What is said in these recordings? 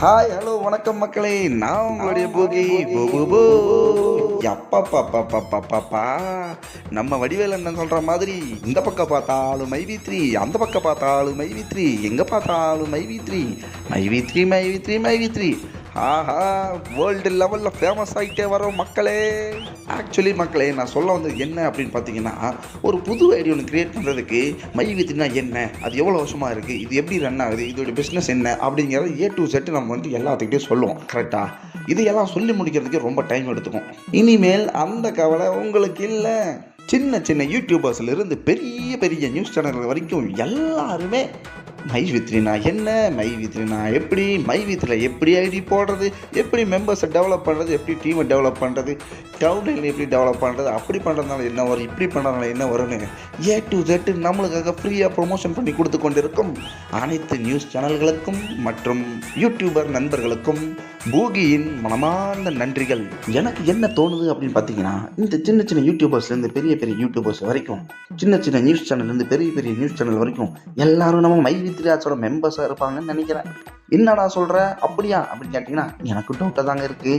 Hi hello வணக்கம் மக்களே. நான் உங்களுடைய போகி போகு அப்பா நம்ம வடிவேல் என்ன சொல்ற மாதிரி இந்த பக்கம் பார்த்தாலும் மைவி3, அந்த பக்கம் பார்த்தாலும் மைவி3, எங்க பார்த்தாலும் மைவி3. ஆஹா, வேர்ல்டு லெவலில் ஃபேமஸ் ஆகிட்டே வரோம் மக்களே. ஆக்சுவலி மக்களே, நான் சொல்ல வந்தது என்ன அப்படின்னு பார்த்தீங்கன்னா, ஒரு புது ஐடியா ஒன்று க்ரியேட் பண்ணுறதுக்கு மைவி3னா என்ன, அது எவ்வளோ வருஷமாக இருக்குது, இது எப்படி ரன் ஆகுது, இதோட பிஸ்னஸ் என்ன அப்படிங்கிறத A to Z நம்ம எல்லாத்துக்கிட்டையும் சொல்லுவோம். கரெக்டாக இதையெல்லாம் சொல்லி முடிக்கிறதுக்கு ரொம்ப டைம் எடுத்துக்கும். இனிமேல் அந்த கவலை உங்களுக்கு இல்லை. சின்ன சின்ன யூடியூபர்ஸ்லேருந்து பெரிய பெரிய நியூஸ் சேனல்கள் வரைக்கும் எல்லாருமே மைவி3னா என்ன, மைவி3னா எப்படி, மைவி3ல எப்படி ஐடி போடுறது, எப்படி மெம்பர்ஸை டெவலப் பண்ணுறது, எப்படி டீமை டெவலப் பண்ணுறது, டவுன்லைன் எப்படி டெவலப் பண்ணுறது, அப்படி பண்ணுறதுனால என்ன வரும், இப்படி பண்ணுறதுனால என்ன வரும்னு A to Z நம்மளுக்காக ஃப்ரீயாக ப்ரொமோஷன் பண்ணி கொடுத்து கொண்டிருக்கும் அனைத்து நியூஸ் சேனல்களுக்கும் மற்றும் யூடியூபர் நண்பர்களுக்கும் பூகியின் மனமார்ந்த நன்றிகள். எனக்கு என்ன தோணுது அப்படின்னு பார்த்தீங்கன்னா, இந்த சின்ன சின்ன யூடியூபர்ஸ்லேருந்து பெரிய பெரிய யூடியூபர்ஸ் வரைக்கும், சின்ன சின்ன நியூஸ் சேனல்லேருந்து பெரிய பெரிய நியூஸ் சேனல் வரைக்கும் எல்லாரும் நம்ம மைவி3 ஆட்ஸோட மெம்பர்ஸாக இருப்பாங்கன்னு நினைக்கிறேன். என்னடா சொல்கிற, அப்படியா அப்படின்னு கேட்டிங்கன்னா எனக்கு டவுட்டாக தாங்க இருக்குது.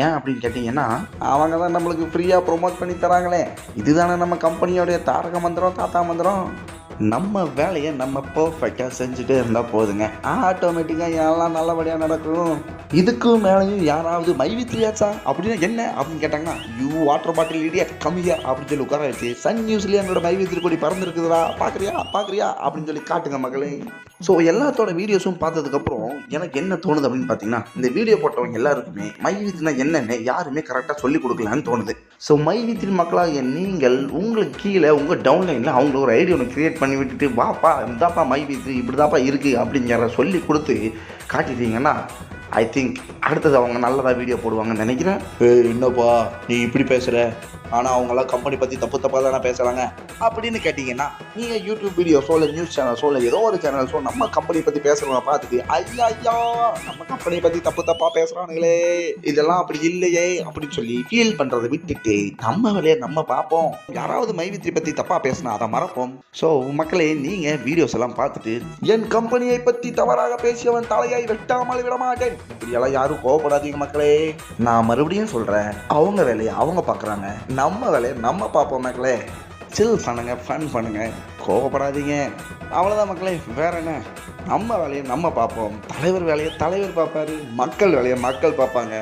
ஏன் அப்படின்னு கேட்டிங்கன்னா, அவங்க தான் நம்மளுக்கு ஃப்ரீயாக ப்ரொமோட் பண்ணி தராங்களே. இதுதானே நம்ம கம்பெனியோடைய தாரக மந்திரம், தாத்தா மந்திரம். நம்ம வேலையை நம்ம பர்ஃபெக்டாக செஞ்சுட்டே இருந்தால் போதுங்க, ஆட்டோமேட்டிக்காக எல்லாம் நல்லபடியாக நடக்கும். இதுக்கும் மேலேயும் யாராவது மைவி3 ஆச்சா அப்படின்னா என்ன அப்படின்னு கேட்டாங்கன்னா, வாட்டர் பாட்டில் இடியா கம்மியா அப்படின்னு சொல்லி உட்கார வச்சு சன் நியூஸ்லேயே என்னோட மைவி3 கொடி பறந்துருக்குதுடா, பார்க்குறியா அப்படின்னு சொல்லி காட்டுங்க மக்களே. ஸோ எல்லாத்தோட வீடியோஸும் பார்த்ததுக்கப்புறம் எனக்கு என்ன தோணுது அப்படின்னு பார்த்தீங்கன்னா, இந்த வீடியோ போட்டவங்க எல்லாருக்குமே மைவி3னா என்னென்னு யாருமே கரெக்டாக சொல்லி கொடுக்கலான்னு தோணுது. ஸோ மைவி3 மக்களாக நீங்கள் உங்களுக்கு கீழே உங்கள் டவுன்லைனில் அவங்களுக்கு ஒரு ஐடியா ஒன்று க்ரியேட் பண்ணி விட்டுட்டு, வாப்பா இந்தாப்பா மைவி3 இப்படி தாப்பா இருக்குது அப்படிங்கிற சொல்லி கொடுத்து காட்டிட்டீங்கன்னா, ஐ திங்க் அடுத்தது அவங்க நல்லதாக வீடியோ போடுவாங்கன்னு நினைக்கிறேன். என்னப்பா நீ இப்படி பேசுகிற, ஆனால் அவங்களாம் கம்பெனி பற்றி தப்பாக தானே பேசுகிறாங்க அப்படின்னு கேட்டிங்கன்னா, நீங்கள் யூடியூப் வீடியோஸோ இல்லை நியூஸ் சேனல்ஸோ இல்லை ஏதோ ஒரு சேனல்ஸோ நம்ம கம்பெனி பற்றி பேசுகிறவங்க பார்த்துட்டு, ஐயா நம்ம கம்பெனியை பற்றி தப்பாக பேசுகிறானுங்களே, இதெல்லாம் அப்படி இல்லையே அப்படின்னு சொல்லி ஃபீல் பண்ணுறதை விட்டுட்டு நம்ம வேலையை நம்ம பார்ப்போம். யாராவது மைவி3 பற்றி தப்பாக பேசினா அதை மறப்போம். ஸோ மக்களே, நீங்கள் வீடியோஸ் எல்லாம் பார்த்துட்டு என் கம்பெனியை பற்றி தவறாக பேசியவன் தலையை வெட்டாமல் விட மாட்டேன் இப்படியெல்லாம் யாரும் கோவப்படாதீங்க மக்களே. நான் மறுபடியும் சொல்கிறேன், அவங்க வேலையை அவங்க பார்க்குறாங்க, நம்ம வேலையை நம்ம பார்ப்போம் மக்களே. சில் பண்ணுங்க, ஃபன் பண்ணுங்க, கோவப்படாதீங்க. அவ்வளோதான் மக்களே, வேற என்ன. நம்ம வேலையை நம்ம பார்ப்போம், தலைவர் வேலையை தலைவர் பார்ப்பாரு, மக்கள் வேலையை மக்கள் பார்ப்பாங்க.